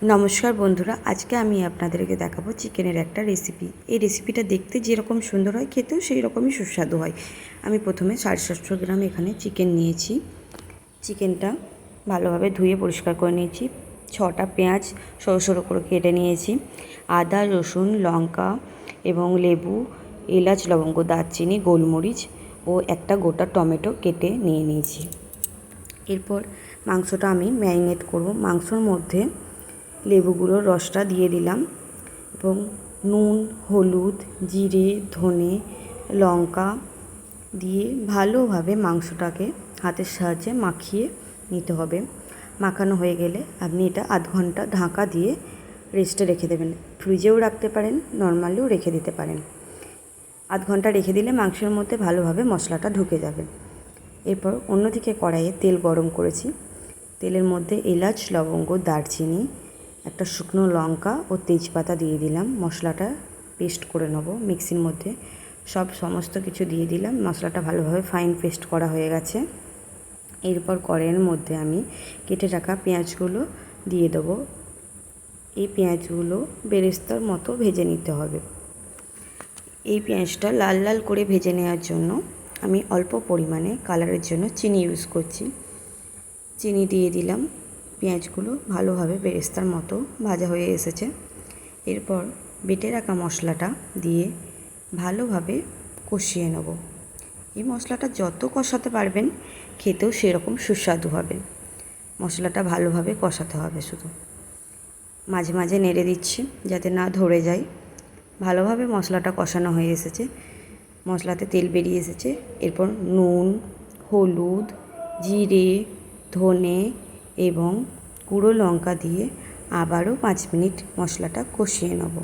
নমস্কার বন্ধুরা, আজকে আমি আপনাদেরকে দেখাবো চিকেনের একটা রেসিপি। এই রেসিপিটা দেখতে যেরকম সুন্দর হয়, খেতেও সেই রকমই সুস্বাদু হয়। আমি প্রথমে 750 গ্রাম এখানে চিকেন নিয়েছি। চিকেনটা ভালোভাবে ধুয়ে পরিষ্কার করে নিয়েছি। 6টা পেঁয়াজ সরু সরু করে কেটে নিয়েছি। আদা, রসুন, লঙ্কা এবং লেবু, এলাচ, লবঙ্গ, দারচিনি, গোলমরিচ ও একটা গোটা টমেটো কেটে নিয়ে নিয়েছি। এরপর মাংসটা আমি ম্যারিনেট করব। মাংসর মধ্যে লেবুগুলোর রসটা দিয়ে দিলাম এবং নুন, হলুদ, জিরে, ধনে, লঙ্কা দিয়ে ভালোভাবে মাংসটাকে হাতের সাহায্যে মাখিয়ে নিতে হবে। মাখানো হয়ে গেলে আপনি এটা আধ ঘন্টা ঢাকা দিয়ে রেস্টে রেখে দেবেন। ফ্রিজেও রাখতে পারেন, নর্মালিও রেখে দিতে পারেন। আধ ঘন্টা রেখে দিলে মাংসের মধ্যে ভালোভাবে মশলাটা ঢুকে যাবে। এরপর অন্যদিকে কড়াইয়ে তেল গরম করেছি। তেলের মধ্যে এলাচ, লবঙ্গ, দারচিনি, একটা শুকনো লঙ্কা ও তেজপাতা দিয়ে দিলাম। মশলাটা পেস্ট করে নেব মিক্সির মধ্যে। সমস্ত কিছু দিয়ে দিলাম। মশলাটা ভালোভাবে ফাইন পেস্ট করা হয়ে গেছে। এরপর কড়াইয়ের মধ্যে আমি কেটে রাখা পেঁয়াজগুলো দিয়ে দেবো। এই পেঁয়াজগুলো বেরেস্তার মতো ভেজে নিতে হবে। এই পেঁয়াজটা লাল লাল করে ভেজে নেওয়ার জন্য আমি অল্প পরিমাণে কালারের জন্য চিনি ইউজ করছি। চিনি দিয়ে দিলাম। পেঁয়াজগুলো ভালোভাবে বেরেস্তার মতো ভাজা হয়ে এসেছে। এরপর বেটে রাখা মশলাটা দিয়ে ভালোভাবে কষিয়ে নেব। এই মশলাটা যত কষাতে পারবেন খেতেও সেরকম সুস্বাদু হবে। মশলাটা ভালোভাবে কষাতে হবে। শুধু মাঝে মাঝে নেড়ে দিচ্ছি যাতে না ধরে যায়। ভালোভাবে মশলাটা কষানো হয়ে এসেছে। মশলাতে তেল বেরিয়ে এসেছে। এরপর নুন, হলুদ, জিরে, ধনে এবং গুঁড়ো লঙ্কা দিয়ে আবারও 5 মিনিট মশলাটা কষিয়ে নেব।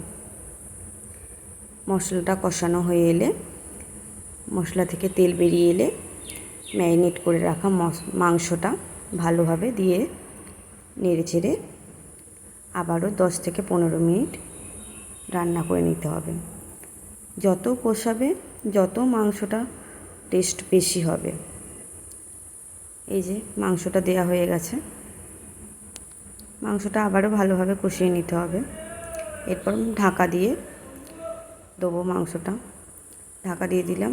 মশলাটা কষানো হয়ে এলে, মশলা থেকে তেল বেরিয়ে এলে ম্যারিনেট করে রাখা মাংসটা ভালোভাবে দিয়ে নেড়ে চেড়ে আবারও 10 থেকে 15 মিনিট রান্না করে নিতে হবে। যত কষাবে যত মাংসটা টেস্ট বেশি হবে। এই যে মাংসটা দেয়া হয়ে গেছে। মাংসটা আবারও ভালোভাবে কষিয়ে নিতে হবে। এরপর ঢাকা দিয়ে দেবো মাংসটা। ঢাকা দিয়ে দিলাম।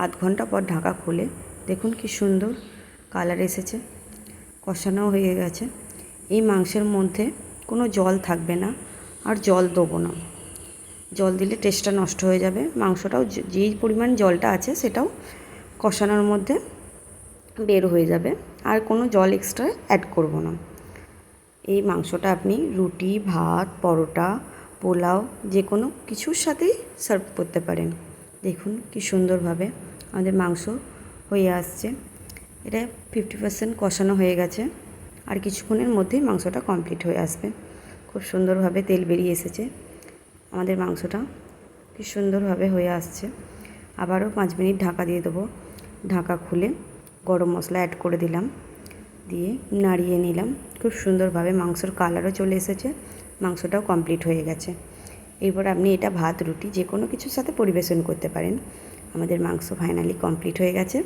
আধ ঘন্টা পর ঢাকা খুলে দেখুন কি সুন্দর কালার এসেছে। কষানো হয়ে গেছে। এই মাংসের মধ্যে কোনো জল থাকবে না, আর জল দেবো না। জল দিলে টেস্টটা নষ্ট হয়ে যাবে। মাংসটাও যেই পরিমাণ জলটা আছে সেটাও কষানোর মধ্যে বের হয়ে যাবে। আর কোনো জল এক্সট্রা অ্যাড করব না। এই মাংসটা আপনি রুটি, ভাত, পরোটা, পোলাও যে কোনো কিছুর সাথেই সার্ভ করতে পারেন। দেখুন কি সুন্দরভাবে আমাদের মাংস হয়ে আসছে। এটা 50% কষানো হয়ে গেছে। আর কিছুক্ষণের মধ্যেই মাংসটা কমপ্লিট হয়ে আসবে। খুব সুন্দরভাবে তেল বেরিয়ে এসেছে। আমাদের মাংসটা কি সুন্দরভাবে হয়ে আসছে। আবারও 5 মিনিট ঢাকা দিয়ে দেবো। ঢাকা খুলে গরম মশলা অ্যাড করে দিলাম, দিয়ে নাড়িয়ে নিলাম। খুব সুন্দরভাবে মাংসর কালারও চলে এসেছে। মাংসটাও কমপ্লিট হয়ে গেছে। এরপর আপনি এটা ভাত, রুটি যে কোনো কিছুর সাথে পরিবেশন করতে পারেন। আমাদের মাংস ফাইনালি কমপ্লিট হয়ে গেছে।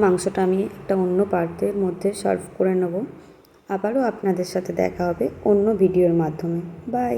মাংসটা আমি একটা অন্য পাত্রের মধ্যে সার্ভ করে নেব। আবারও আপনাদের সাথে দেখা হবে অন্য ভিডিওর মাধ্যমে। বাই।